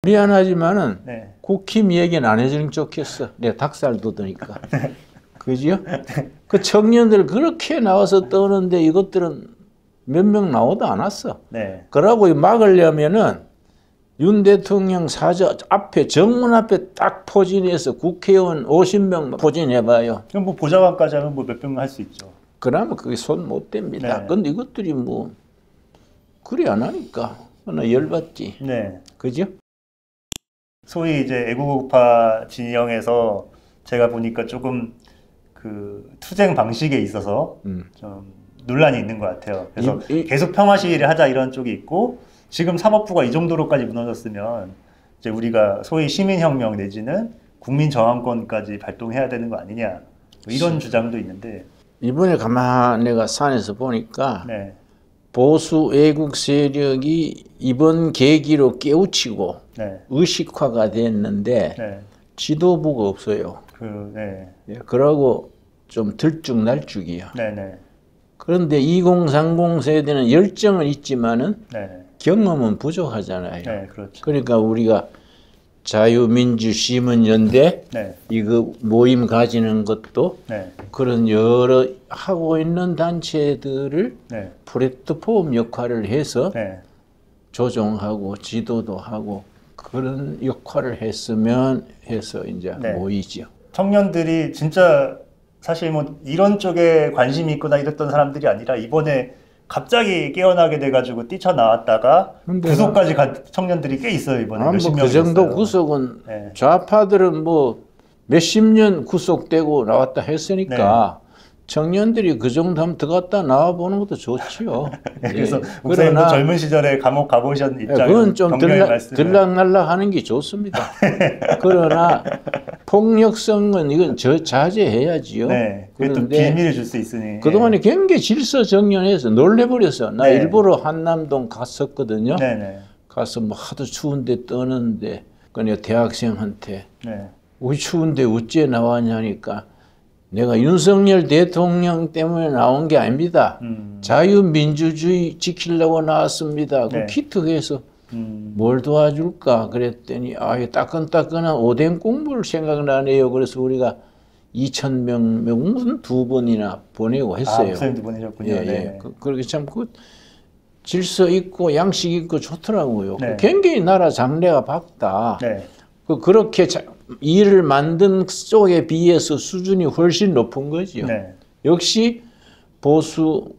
미안하지만은 네. 국힘 얘기는 안 해주는 게 좋겠어. 내가 닭살 돋으니까. 그지요? 그 청년들 그렇게 나와서 떠는데 이것들은 몇 명 나오도 않았어. 네. 그러고 막으려면은 윤 대통령 사저 앞에 정문 앞에 딱 포진해서 국회의원 50명 포진해봐요. 그럼 뭐 보좌관까지 하면 뭐 몇 명만 할 수 있죠. 그러면 그게 손 못 댑니다. 네. 근데 이것들이 뭐 그리 안 하니까 나 열받지. 네. 그죠? 소위 이제 애국우파 진영에서 제가 보니까 조금 그 투쟁 방식에 있어서 좀 논란이 있는 것 같아요. 그래서 계속 평화 시위를 하자 이런 쪽이 있고, 지금 사법부가 이 정도로까지 무너졌으면 이제 우리가 소위 시민혁명 내지는 국민저항권까지 발동해야 되는 거 아니냐, 이런 주장도 있는데, 이번에 가만 내가 산에서 보니까 네. 보수 애국 세력이 이번 계기로 깨우치고 네. 의식화가 됐는데 네. 지도부가 없어요. 네. 그러고 좀 들쭉날쭉이야. 네. 네. 그런데 2030 세대는 열정은 있지만은 네. 경험은 부족하잖아요. 네. 그렇죠. 그러니까 우리가 자유민주시민연대 네. 이거 모임 가지는 것도 네. 그런 여러 하고 있는 단체들을 네. 플랫폼 역할을 해서 네. 조정하고 지도도 하고 그런 역할을 했으면 해서 이제 네. 모이죠. 청년들이 진짜 사실 뭐 이런 쪽에 관심이 있거나 이랬던 사람들이 아니라 이번에 갑자기 깨어나게 돼가지고 뛰쳐나왔다가 구속까지 간 청년들이 꽤 있어요. 이번에 몇십 명. 그 정도 있어요. 구속은 네. 좌파들은 뭐 몇십 년 구속되고 나왔다 했으니까 네. 청년들이 그 정도 하면 들어갔다 나와보는 것도 좋지요. 그래서 예. 목사님도 젊은 시절에 감옥 가보신 입장에서 그건 좀 들락날락 하는 게 좋습니다. 그러나 폭력성은 이건 자제해야지요. 네. 그게 또 빌미를 줄 수 있으니. 그동안에 굉장히 질서정연해서 놀래버렸어. 나 네. 일부러 한남동 갔었거든요. 네네. 가서 뭐 하도 추운데 떠는데 그냥 대학생한테 네. 우리 추운데 어째 나왔냐니까 내가 윤석열 대통령 때문에 나온 게 아닙니다. 자유민주주의 지키려고 나왔습니다. 네. 그 기특해서 뭘 도와줄까 그랬더니 따끈따끈한 오뎅 국물 생각나네요. 그래서 우리가 2,000명 무슨 2번이나 보내고 했어요. 목사님도 보내셨군요. 예, 예. 그렇게 참 질서 있고 양식 있고 좋더라고요. 네. 굉장히 나라 장래가 밝다. 네. 그렇게 일을 만든 쪽에 비해서 수준이 훨씬 높은 거죠. 네. 역시 보수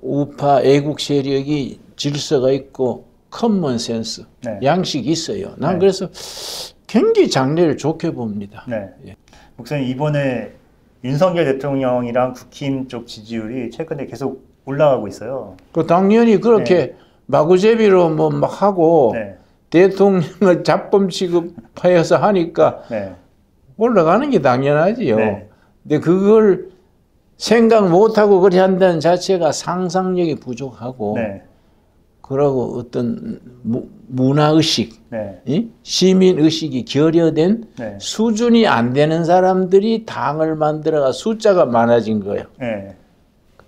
우파 애국 세력이 질서가 있고 커먼 센스, 네. 양식이 있어요. 난 네. 그래서 굉장히 장래를 좋게 봅니다. 네. 예. 목사님 이번에 윤석열 대통령이랑 국힘 쪽 지지율이 최근에 계속 올라가고 있어요. 당연히 그렇게 네. 마구제비로 뭐 막 하고 네. 대통령을 잡범 취급하여서 하니까 네. 올라가는 게 당연하지요. 네. 근데 그걸 생각 못하고 그렇게 한다는 자체가 상상력이 부족하고 네. 그러고 어떤 문화의식, 네. 시민의식이 결여된 네. 수준이 안 되는 사람들이 당을 만들어가 숫자가 많아진 거예요. 네.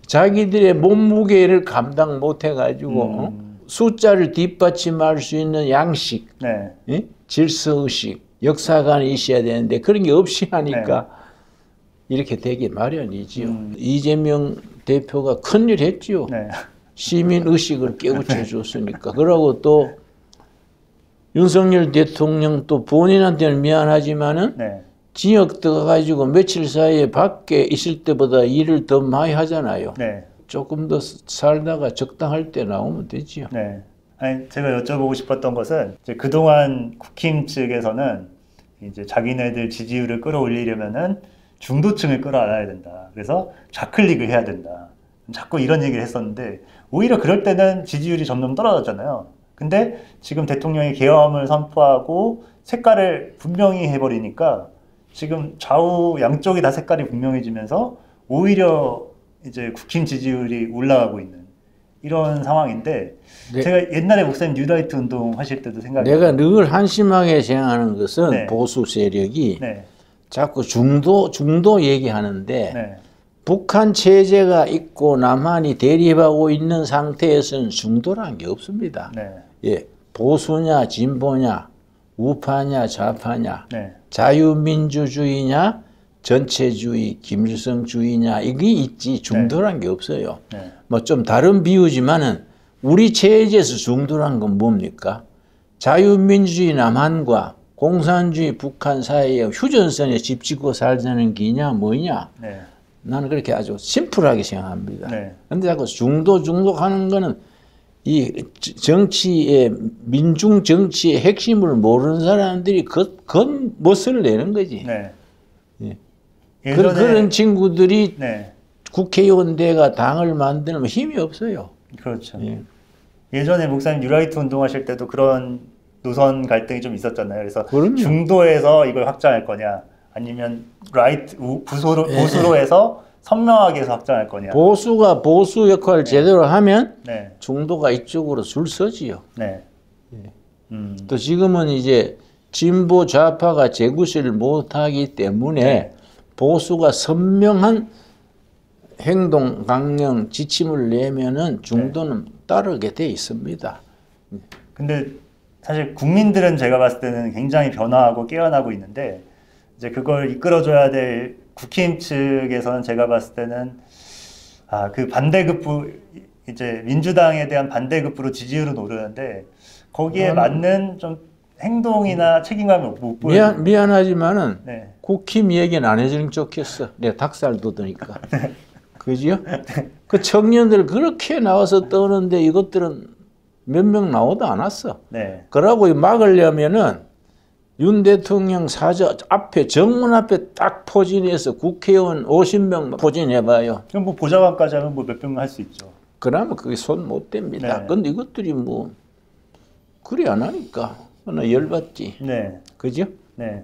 자기들의 몸무게를 감당 못해가지고 숫자를 뒷받침할 수 있는 양식, 네. 질서의식, 역사관이 있어야 되는데 그런 게 없이 하니까 네. 이렇게 되기 마련이지요. 이재명 대표가 큰일 했지요. 네. 시민의식을 깨우쳐 줬으니까. 그러고 또 윤석열 대통령 또 본인한테는 미안하지만은 네. 지역 들어가지고 며칠 사이에 밖에 있을 때보다 일을 더 많이 하잖아요. 네. 조금 더 살다가 적당할 때 나오면 되지요. 네. 아니, 제가 여쭤보고 싶었던 것은 이제 그동안 국힘 측에서는 이제 자기네들 지지율을 끌어올리려면은 중도층을 끌어안아야 된다. 그래서 좌클릭을 해야 된다. 자꾸 이런 얘기를 했었는데 오히려 그럴 때는 지지율이 점점 떨어졌잖아요. 근데 지금 대통령이 계엄을 선포하고 색깔을 분명히 해버리니까 지금 좌우 양쪽이 다 색깔이 분명해지면서 오히려 이제 국힘 지지율이 올라가고 있는 이런 상황인데 네. 제가 옛날에 목사님 뉴라이트 운동 하실 때도 생각이 내가 늘 한심하게 생각하는 것은 네. 보수 세력이 네. 자꾸 중도 얘기하는데 네. 북한 체제가 있고 남한이 대립하고 있는 상태에서는 중도라는 게 없습니다. 네. 예, 보수냐 진보냐 우파냐 좌파냐 네. 자유민주주의냐 전체주의 김일성주의냐 이게 있지 중도란 게 없어요. 네. 뭐 좀 다른 비유지만은 우리 체제에서 중도란 건 뭡니까? 자유민주주의 남한과 공산주의 북한 사이에 휴전선에 집 짓고 살자는 기냐 뭐냐? 네. 나는 그렇게 아주 심플하게 생각합니다. 네. 근데 자꾸 중도 하는 거는 이 정치의 민중 정치의 핵심을 모르는 사람들이 그건 멋을 내는 거지. 네. 예. 예전에 그런 친구들이 네. 국회의원대가 당을 만들면 힘이 없어요. 그렇죠. 예. 예전에 목사님 뉴라이트 운동하실 때도 그런 노선 갈등이 좀 있었잖아요. 그래서 그럼요. 중도에서 이걸 확장할 거냐, 아니면 보수로 해서 선명하게 해서 확장할 거냐. 보수가 보수 역할을 제대로 하면 네, 중도가 이쪽으로 줄 서지요. 네. 또 지금은 이제 진보 좌파가 재구시를 못하기 때문에 네. 보수가 선명한 행동 강령 지침을 내면은 중도는 따르게 돼 있습니다. 근데 사실 국민들은 제가 봤을 때는 굉장히 변화하고 깨어나고 있는데 이제 그걸 이끌어줘야 될 국힘 측에서는 제가 봤을 때는 그 반대급부 이제 민주당에 대한 반대급부로 지지율은 오르는데 거기에 맞는 좀 행동이나 책임감을 못 보여요. 미안하지만은 네. 국힘 얘기는 안 해주는 게 좋겠어. 내가 닭살 돋으니까. 그지요? 그 청년들 그렇게 나와서 떠는데 이것들은 몇 명 나오도 않았어. 네. 그러고 막으려면은 윤 대통령 사저 앞에 정문 앞에 딱 포진해서 국회의원 50명 포진해봐요. 그럼 뭐 보좌관까지 하면 뭐 몇 명만 할 수 있죠. 그러면 그게 손 못 댑니다. 네. 근데 이것들이 뭐 그리 안 하니까 나 열받지. 네. 그죠? 네.